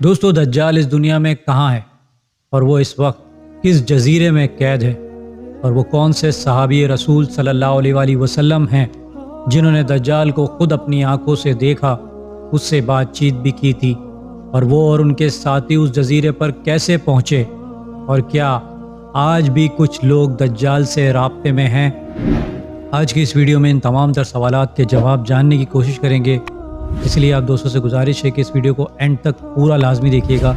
دوستو دجال اس دنیا میں کہاں ہے اور وہ اس وقت کس جزیرے میں قید ہے، اور وہ کون سے صحابی رسول صلی اللہ علیہ وآلہ وسلم ہیں جنہوں نے دجال کو خود اپنی آنکھوں سے دیکھا، اس سے بات چیت بھی کی تھی، اور وہ اور ان کے ساتھی اس جزیرے پر کیسے پہنچے، اور کیا آج بھی کچھ لوگ دجال سے رابطے میں ہیں؟ آج کی اس ویڈیو میں ان تمام تر سوالات کے جواب جاننے کی کوشش کریں گے، اس لیے آپ دوستوں سے گزارش ہے کہ اس ویڈیو کو اینڈ تک پورا لازمی دیکھیے گا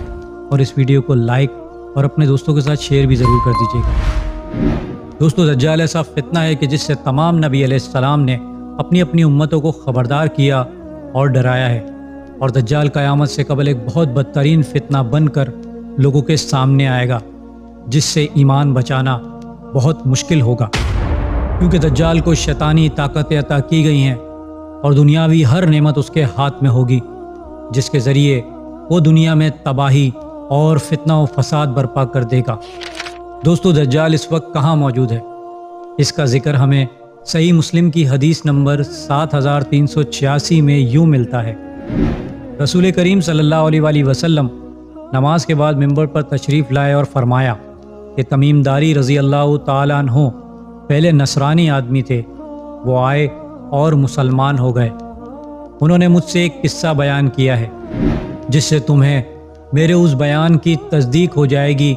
اور اس ویڈیو کو لائک اور اپنے دوستوں کے ساتھ شیئر بھی ضرور کر دیجیے گا۔ دوستو دجال ایسا فتنہ ہے کہ جس سے تمام نبی علیہ السلام نے اپنی اپنی امتوں کو خبردار کیا اور ڈرایا ہے، اور دجال قیامت سے قبل ایک بہت بدترین فتنہ بن کر لوگوں کے سامنے آئے گا، جس سے ایمان بچانا بہت مشکل ہوگا، کیونکہ دجال کو شیطانی طاقتیں عطا کی گئی ہیں اور دنیاوی ہر نعمت اس کے ہاتھ میں ہوگی، جس کے ذریعے وہ دنیا میں تباہی اور فتنہ و فساد برپا کر دے گا۔ دوستو دجال اس وقت کہاں موجود ہے؟ اس کا ذکر ہمیں صحیح مسلم کی حدیث نمبر 7386 میں یوں ملتا ہے۔ رسول کریم صلی اللہ علیہ وآلہ وسلم نماز کے بعد منبر پر تشریف لائے اور فرمایا کہ تمیم داری رضی اللہ تعالیٰ عنہ پہلے نصرانی آدمی تھے، وہ آئے اور مسلمان ہو گئے۔ انہوں نے مجھ سے ایک قصہ بیان کیا ہے جس سے تمہیں میرے اس بیان کی تصدیق ہو جائے گی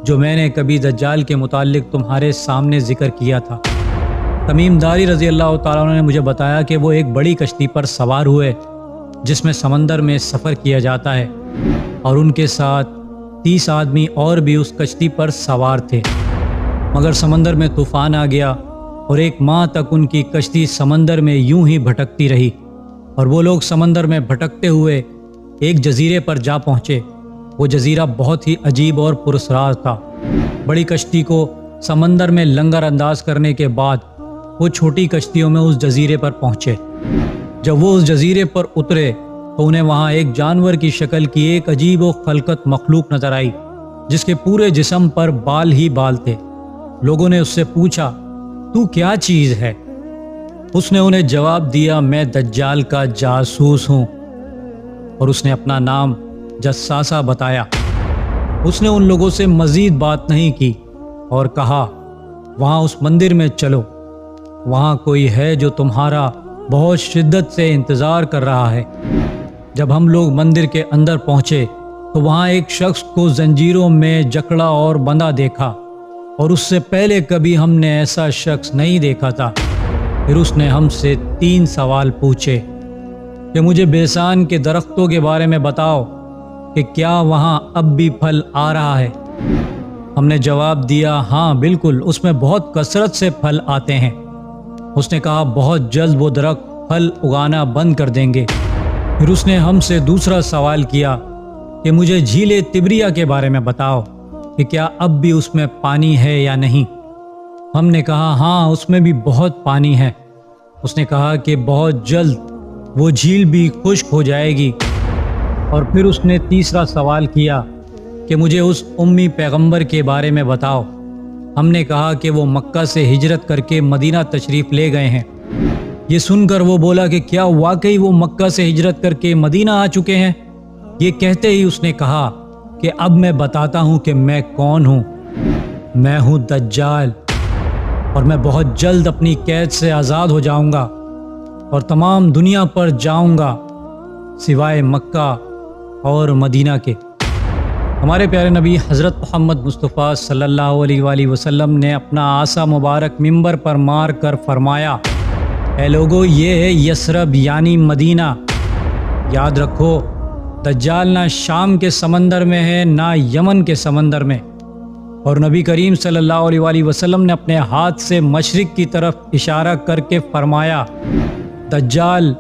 جو میں نے کبھی دجال کے متعلق تمہارے سامنے ذکر کیا تھا۔ تمیم داری رضی اللہ تعالیٰ عنہ نے مجھے بتایا کہ وہ ایک بڑی کشتی پر سوار ہوئے جس میں سمندر میں سفر کیا جاتا ہے، اور ان کے ساتھ 30 آدمی اور بھی اس کشتی پر سوار تھے، مگر سمندر میں طوفان آ گیا اور 1 ماہ تک ان کی کشتی سمندر میں یوں ہی بھٹکتی رہی، اور وہ لوگ سمندر میں بھٹکتے ہوئے ایک جزیرے پر جا پہنچے۔ وہ جزیرہ بہت ہی عجیب اور پراسرار تھا۔ بڑی کشتی کو سمندر میں لنگر انداز کرنے کے بعد وہ چھوٹی کشتیوں میں اس جزیرے پر پہنچے۔ جب وہ اس جزیرے پر اترے تو انہیں وہاں ایک جانور کی شکل کی ایک عجیب و خلقت مخلوق نظر آئی جس کے پورے جسم پر بال ہی بال تھے۔ لوگوں نے اس سے پوچھا، تو کیا چیز ہے؟ اس نے انہیں جواب دیا، میں دجال کا جاسوس ہوں، اور اس نے اپنا نام جساسہ بتایا۔ اس نے ان لوگوں سے مزید بات نہیں کی اور کہا، وہاں اس مندر میں چلو، وہاں کوئی ہے جو تمہارا بہت شدت سے انتظار کر رہا ہے۔ جب ہم لوگ مندر کے اندر پہنچے تو وہاں ایک شخص کو زنجیروں میں جکڑا اور بندھا دیکھا، اور اس سے پہلے کبھی ہم نے ایسا شخص نہیں دیکھا تھا۔ پھر اس نے ہم سے 3 سوال پوچھے کہ مجھے بیسان کے درختوں کے بارے میں بتاؤ کہ کیا وہاں اب بھی پھل آ رہا ہے؟ ہم نے جواب دیا، ہاں بالکل، اس میں بہت کثرت سے پھل آتے ہیں۔ اس نے کہا، بہت جلد وہ درخت پھل اگانا بند کر دیں گے۔ پھر اس نے ہم سے دوسرا سوال کیا کہ مجھے جھیل تبریہ کے بارے میں بتاؤ کہ کیا اب بھی اس میں پانی ہے یا نہیں؟ ہم نے کہا، ہاں اس میں بھی بہت پانی ہے۔ اس نے کہا کہ بہت جلد وہ جھیل بھی خشک ہو جائے گی۔ اور پھر اس نے تیسرا سوال کیا کہ مجھے اس امی پیغمبر کے بارے میں بتاؤ۔ ہم نے کہا کہ وہ مکہ سے ہجرت کر کے مدینہ تشریف لے گئے ہیں۔ یہ سن کر وہ بولا کہ کیا واقعی وہ مکہ سے ہجرت کر کے مدینہ آ چکے ہیں؟ یہ کہتے ہی اس نے کہا کہ اب میں بتاتا ہوں کہ میں کون ہوں۔ میں ہوں دجال، اور میں بہت جلد اپنی قید سے آزاد ہو جاؤں گا اور تمام دنیا پر جاؤں گا سوائے مکہ اور مدینہ کے۔ ہمارے پیارے نبی حضرت محمد مصطفیٰ صلی اللہ علیہ وآلہ وسلم نے اپنا عصا مبارک منبر پر مار کر فرمایا، اے لوگو، یہ ہے یثرب یعنی مدینہ۔ یاد رکھو، دجال نہ شام کے سمندر میں ہے نہ یمن کے سمندر میں۔ اور نبی کریم صلی اللہ علیہ وآلہ وسلم نے اپنے ہاتھ سے مشرق کی طرف اشارہ کر کے فرمایا، دجال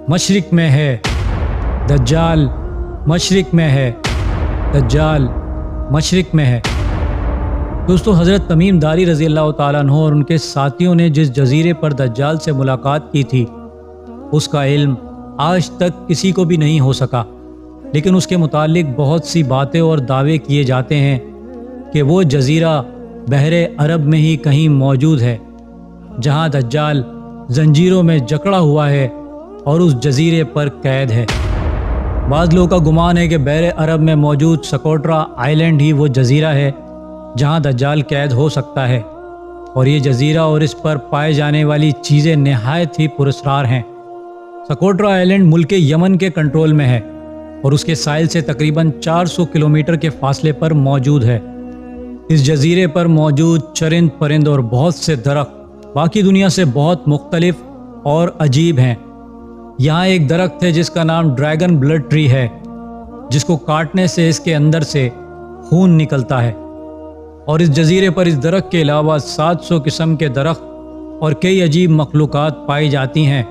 مشرق میں ہے، دجال مشرق میں ہے، دجال مشرق میں ہے۔ دوستو حضرت تمیم داری رضی اللہ تعالیٰ عنہ اور ان کے ساتھیوں نے جس جزیرے پر دجال سے ملاقات کی تھی، اس کا علم آج تک کسی کو بھی نہیں ہو سکا، لیکن اس کے متعلق بہت سی باتیں اور دعوے کیے جاتے ہیں کہ وہ جزیرہ بحر عرب میں ہی کہیں موجود ہے، جہاں دجال زنجیروں میں جکڑا ہوا ہے اور اس جزیرے پر قید ہے۔ بعض لوگوں کا گمان ہے کہ بحر عرب میں موجود سکوٹرا آئی لینڈ ہی وہ جزیرہ ہے جہاں دجال قید ہو سکتا ہے، اور یہ جزیرہ اور اس پر پائے جانے والی چیزیں نہایت ہی پراسرار ہیں۔ سکوٹرا آئی لینڈ ملک یمن کے کنٹرول میں ہے اور اس کے ساحل سے تقریباً 400 کلومیٹر کے فاصلے پر موجود ہے۔ اس جزیرے پر موجود چرند پرند اور بہت سے درخت باقی دنیا سے بہت مختلف اور عجیب ہیں۔ یہاں ایک درخت ہے جس کا نام ڈریگن بلڈ ٹری ہے، جس کو کاٹنے سے اس کے اندر سے خون نکلتا ہے، اور اس جزیرے پر اس درخت کے علاوہ 700 قسم کے درخت اور کئی عجیب مخلوقات پائی جاتی ہیں۔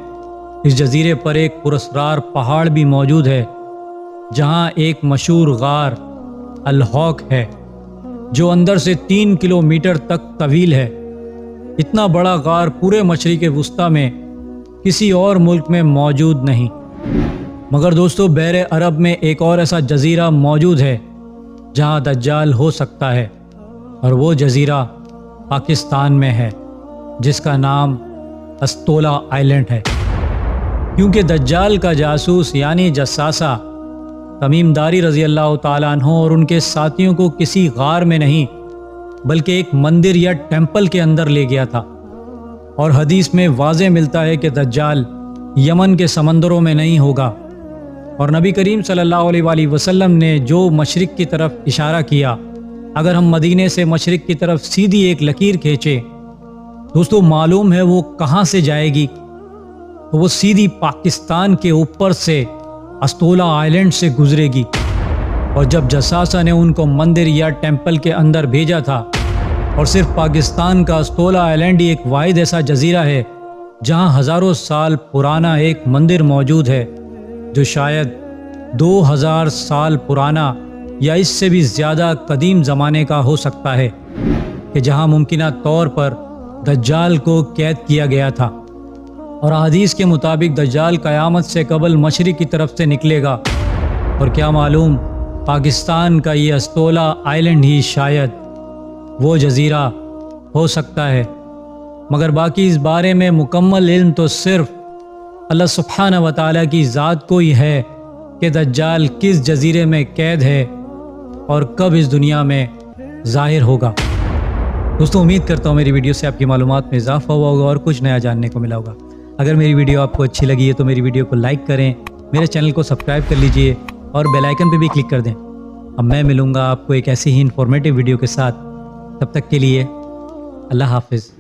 اس جزیرے پر ایک پراسرار پہاڑ بھی موجود ہے جہاں ایک مشہور غار الحوک ہے جو اندر سے 3 کلومیٹر تک طویل ہے۔ اتنا بڑا غار پورے مشرق وسطیٰ میں کسی اور ملک میں موجود نہیں۔ مگر دوستو، بحر عرب میں ایک اور ایسا جزیرہ موجود ہے جہاں دجال ہو سکتا ہے، اور وہ جزیرہ پاکستان میں ہے جس کا نام استولا آئی لینڈ ہے، کیونکہ دجال کا جاسوس یعنی جساسہ تمیم داری رضی اللہ تعالیٰ عنہ اور ان کے ساتھیوں کو کسی غار میں نہیں بلکہ ایک مندر یا ٹیمپل کے اندر لے گیا تھا، اور حدیث میں واضح ملتا ہے کہ دجال یمن کے سمندروں میں نہیں ہوگا، اور نبی کریم صلی اللہ علیہ وآلہ وسلم نے جو مشرق کی طرف اشارہ کیا، اگر ہم مدینے سے مشرق کی طرف سیدھی ایک لکیر کھینچے دوستو، معلوم ہے وہ کہاں سے جائے گی، تو وہ سیدھی پاکستان کے اوپر سے استولا آئی لینڈ سے گزرے گی۔ اور جب جساسہ نے ان کو مندر یا ٹیمپل کے اندر بھیجا تھا، اور صرف پاکستان کا استولا آئی لینڈ ہی ایک واحد ایسا جزیرہ ہے جہاں ہزاروں سال پرانا ایک مندر موجود ہے جو شاید 2000 سال پرانا یا اس سے بھی زیادہ قدیم زمانے کا ہو سکتا ہے، کہ جہاں ممکنہ طور پر دجال کو قید کیا گیا تھا۔ اور حدیث کے مطابق دجال قیامت سے قبل مشرق کی طرف سے نکلے گا، اور کیا معلوم پاکستان کا یہ استولا آئی لینڈ ہی شاید وہ جزیرہ ہو سکتا ہے۔ مگر باقی اس بارے میں مکمل علم تو صرف اللہ سبحانہ و تعالیٰ کی ذات کو ہی ہے کہ دجال کس جزیرے میں قید ہے اور کب اس دنیا میں ظاہر ہوگا۔ دوستوں، امید کرتا ہوں میری ویڈیو سے آپ کی معلومات میں اضافہ ہوا ہوگا اور کچھ نیا جاننے کو ملا ہوگا۔ اگر میری ویڈیو آپ کو اچھی لگی ہے تو میری ویڈیو کو لائک کریں، میرے چینل کو سبسکرائب کر لیجئے اور بیل آئیکن پہ بھی کلک کر دیں۔ اب میں ملوں گا آپ کو ایک ایسی ہی انفارمیٹیو ویڈیو کے ساتھ، تب تک کے لیے اللہ حافظ۔